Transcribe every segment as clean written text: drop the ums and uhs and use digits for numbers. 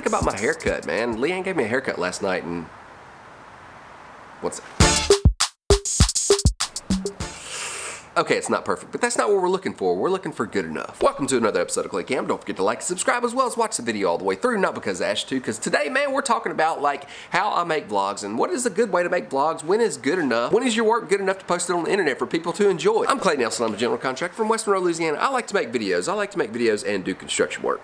about my haircut, man. Leanne gave me a haircut last night and... what's it? Okay, it's not perfect, but that's not what we're looking for. We're looking for good enough. Welcome to another episode of Click Cam. Don't forget to like and subscribe, as well as watch the video all the way through, not because I asked you to, because today, man, we're talking about like how I make vlogs and what is a good way to make vlogs, when is good enough, when is your work good enough to post it on the internet for people to enjoy. I'm Clay Nelson, I'm a general contractor from West Monroe, Louisiana. I like to make videos. I like to make videos and do construction work.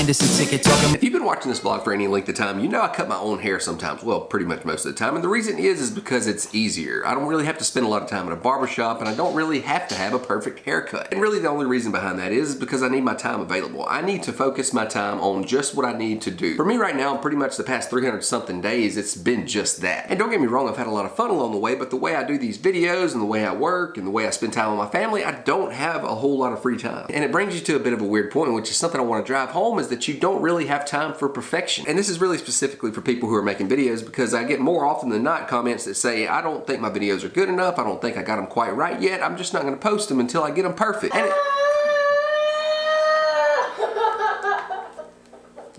If you've been watching this vlog for any length of time, you know I cut my own hair sometimes. Well, pretty much most of the time. And the reason is because it's easier. I don't really have to spend a lot of time in a barbershop, and I don't really have to have a perfect haircut. And really the only reason behind that is because I need my time available. I need to focus my time on just what I need to do. For me right now, pretty much the past 300 something days, it's been just that. And don't get me wrong, I've had a lot of fun along the way, but the way I do these videos and the way I work and the way I spend time with my family, I don't have a whole lot of free time. And it brings you to a bit of a weird point, which is something I want to drive home, is that you don't really have time for perfection. And this is really specifically for people who are making videos, because I get more often than not comments that say, I don't think my videos are good enough, I don't think I got them quite right yet, I'm just not going to post them until I get them perfect. And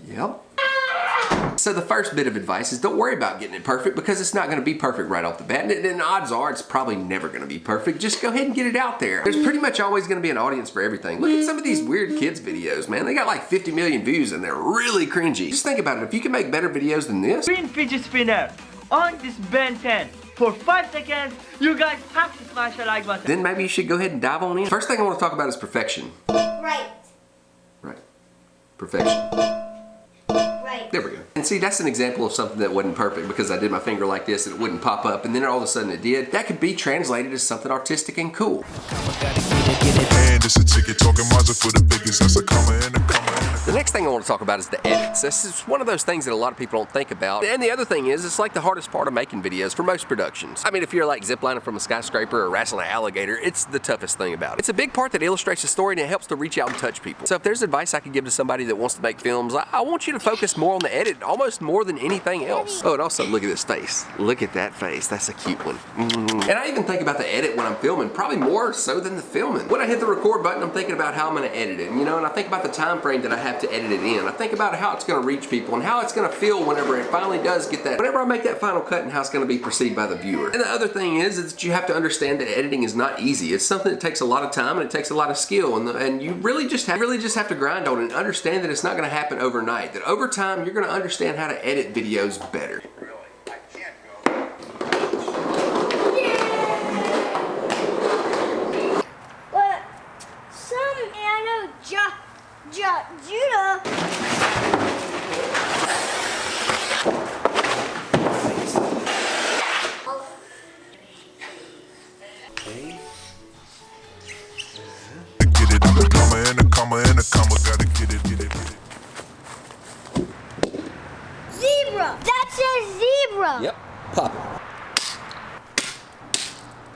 Yep. So the first bit of advice is don't worry about getting it perfect, because it's not going to be perfect right off the bat. And odds are it's probably never going to be perfect. Just go ahead and get it out there. There's pretty much always going to be an audience for everything. Look at some of these weird kids videos, man. They got like 50 million views and they're really cringy. Just think about it. If you can make better videos than this. Spin fidget spinner on this Ben 10 for 5 seconds. You guys have to smash the like button. Then maybe you should go ahead and dive on in. First thing I want to talk about is perfection. Right. Right. Perfection. Right. There we go. And see, that's an example of something that wasn't perfect, because I did my finger like this and it wouldn't pop up, and then all of a sudden it did. That could be translated as something artistic and cool. The next thing I want to talk about is the edits. This is one of those things that a lot of people don't think about. And the other thing is, it's like the hardest part of making videos for most productions. I mean, if you're like ziplining from a skyscraper or wrestling an alligator, it's the toughest thing about it. It's a big part that illustrates the story, and it helps to reach out and touch people. So if there's advice I could give to somebody that wants to make films, I want you to focus more on the edit, almost more than anything else. Oh, and also look at this face. Look at that face. That's a cute one. And I even think about the edit when I'm filming, probably more so than the filming. When I hit the record button, I'm thinking about how I'm going to edit it, you know, and I think about the time frame that I have to edit it in. I think about how it's going to reach people and how it's going to feel whenever it finally does get that, whenever I make that final cut, and how it's going to be perceived by the viewer. And the other thing is that you have to understand that editing is not easy. It's something that takes a lot of time and it takes a lot of skill, and you really just have to grind on it and understand that it's not going to happen overnight. That over time you're going to understand how to edit videos better. Judah. Okay. Get it, I'm a comma and a comma and a comma, gotta get it. Zebra. That's a zebra. Yep. Pop it.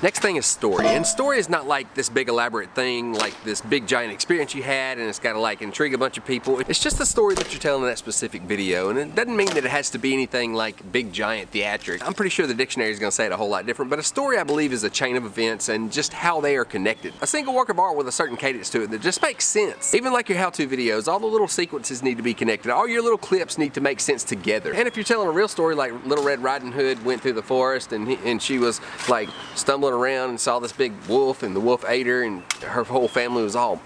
Next thing is story, and story is not like this big elaborate thing, like this big giant experience you had and it's got to like intrigue a bunch of people. It's just the story that you're telling in that specific video, and it doesn't mean that it has to be anything like big giant theatric. I'm pretty sure the dictionary is going to say it a whole lot different, but a story, I believe, is a chain of events and just how they are connected. A single work of art with a certain cadence to it that just makes sense. Even like your how-to videos, all the little sequences need to be connected. All your little clips need to make sense together. And if you're telling a real story, like Little Red Riding Hood went through the forest and she was like stumbling around and saw this big wolf, and the wolf ate her, and her whole family was all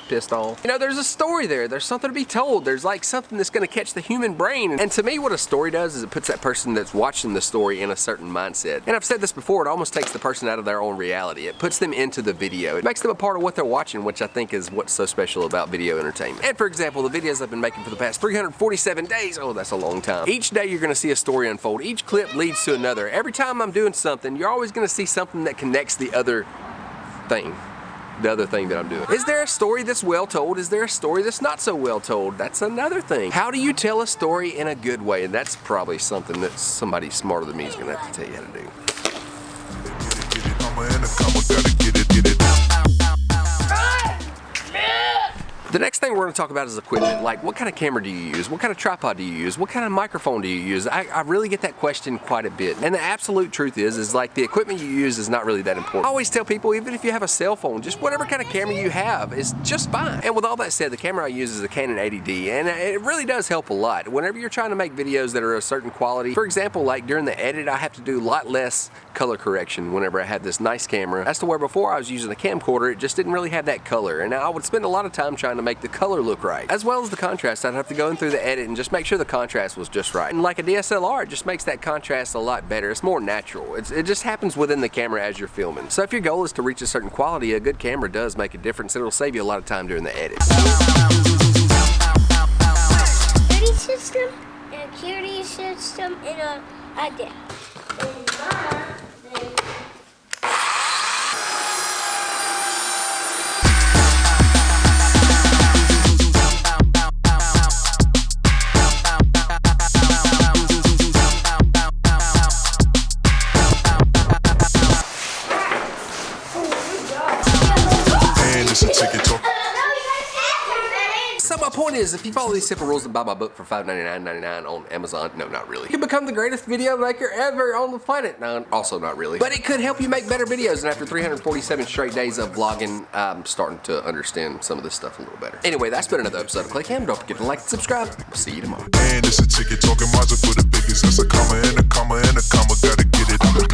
pissed off. You know, there's a story there. There's something to be told. There's like something that's going to catch the human brain. And to me, what a story does is it puts that person that's watching the story in a certain mindset. And I've said this before, it almost takes the person out of their own reality. It puts them into the video. It makes them a part of what they're watching, which I think is what's so special about video entertainment. And for example, the videos I've been making for the past 347 days, oh, that's a long time. Each day you're going to see a story unfold. Each clip leads to another. Every time I'm doing something, you're always going to see something that connects the other thing. The other thing that I'm doing. Is there a story that's well told? Is there a story that's not so well told? That's another thing. How do you tell a story in a good way? And that's probably something that somebody smarter than me is gonna have to tell you how to do. The next thing we're going to talk about is equipment. Like, what kind of camera do you use? What kind of tripod do you use? What kind of microphone do you use? I really get that question quite a bit. And the absolute truth is like the equipment you use is not really that important. I always tell people, even if you have a cell phone, just whatever kind of camera you have is just fine. And with all that said, the camera I use is a Canon 80D, and it really does help a lot. Whenever you're trying to make videos that are a certain quality, for example, like during the edit, I have to do a lot less color correction whenever I have this nice camera. As to where before I was using a camcorder, it just didn't really have that color, and I would spend a lot of time trying to make the color look right. As well as the contrast, I'd have to go in through the edit and just make sure the contrast was just right. And like a DSLR, it just makes that contrast a lot better. It's more natural. It just happens within the camera as you're filming. So if your goal is to reach a certain quality, a good camera does make a difference. It'll save you a lot of time during the edit. Security system and a security system and a idea. So my point is, if you follow these simple rules and buy my book for $5.99.99 on Amazon, no, not really. You can become the greatest video maker ever on the planet. No, also not really. But it could help you make better videos, and after 347 straight days of vlogging, I'm starting to understand some of this stuff a little better. Anyway, that's been another episode of ClayCam. Don't forget to like and subscribe. We'll see you tomorrow. And it's a ticket talking Mazda for the biggest. That's a comma and a comma and a comma. Gotta get it.